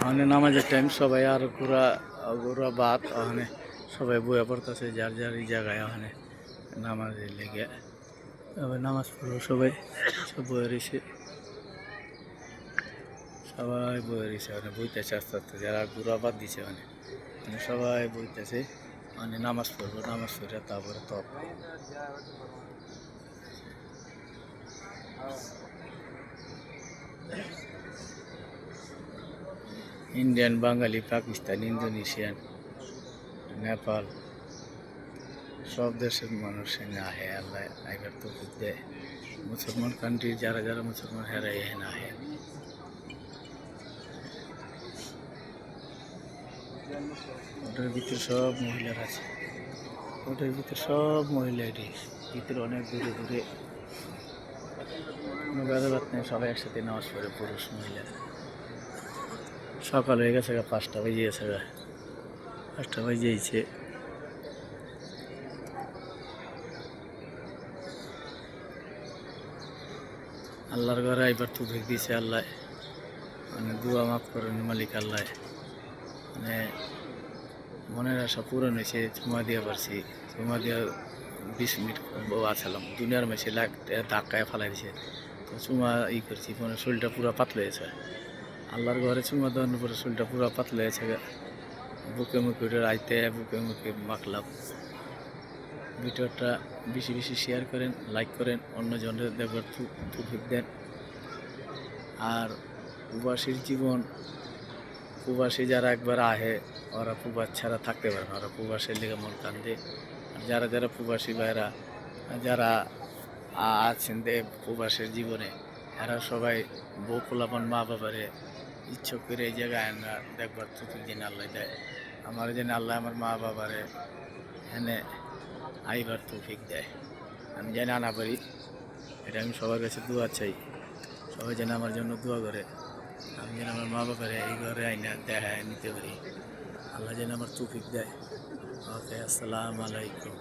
ওখানে নামাজের টাইম সবাই আর ঘোরা ঘোরা বাদ ওখানে সবাই বইয়া পড়তেছে যার যার এই জায়গায় ওখানে নামাজের লেগে আবার নামাজ পড়বো সবাই সব বয়ে রয়েছে সবাই বয়ে রয়েছে ওখানে বইতেছে আস্তে আস্তে যারা ঘোরা বাদ দিছে মানে সবাই বইতেছে মানে নামাজ পড়বো নামাজ পড়ে তারপরে তপ ইন্ডিয়ান বাঙালি পাকিস্তান ইন্দোনেশিয়ান নেপাল সব দেশের মানুষ এখানে আহে আল্লাহ আইবার তৌফিক দেয় মুসলমান কান্ট্রি যারা যারা মুসলমান হেরা এখানে আহে ওটার ভিতরে সব মহিলারা আছে ওটার ভিতরে সব মহিলারই ভিতরে অনেক দূরে দূরে কোনো ভেদাভেদ নেই সবাই একসাথে নামাজ পড়ে পুরুষ মহিলা সকাল হয়ে গেছে 5টা বেজে গেছে 5টা বেজেছে আল্লাহর ঘরে আইবার তৌফিক দিয়েছে আল্লাহ মানে দুয়া মাফ করেন মালিক আল্লাহ মানে মনের আশা পূরণ হয়েছে চুমা দিয়া পারছি চুমা দিয়া 20 মিনিট আছিলাম দুনিয়ার মেসে ধাক্কায় ফেলাই দিছে তো চুমা করছি মানে শরীরটা পুরো পাতলা হয়েছে আল্লাহর ঘরে চুমা দেওয়ার পরে শরীরটা পুরো পাতলা হয়েছে বুকে মুখে উঠে রাইতে বুকে মুখে মাখলাম ভিডিওটা বেশি বেশি শেয়ার করেন লাইক করেন অন্যজনের দেখবার তৌফিক দেন আর প্রবাসীর জীবন প্রবাসী যারা একবার আহে ওরা প্রবাস ছাড়া থাকতে পারে না ওরা প্রবাসের লেগে মন কান্দে আর যারা যারা প্রবাসী ভাইরা যারা আছেন প্রবাসের জীবনে এরা সবাই বউ পোলাপন মা বাবারে ইচ্ছুক করে এই জায়গায় না দেখবার তৌফিক দিন আল্লাহ দেয় আমার যেন আল্লাহ আমার মা বাবারে এনে আইবার তৌফিক দেয় আমি যেন আনা পারি এটা আমি সবার কাছে দোয়া চাই সবাই যেন আমার জন্য দোয়া করে আমি যেন আমার মা বাবারে এই ঘরে আইনা দেখায় নিতে পারি আল্লাহ যেন আমার তৌফিক দেয় ওকে আসসালামু আলাইকুম।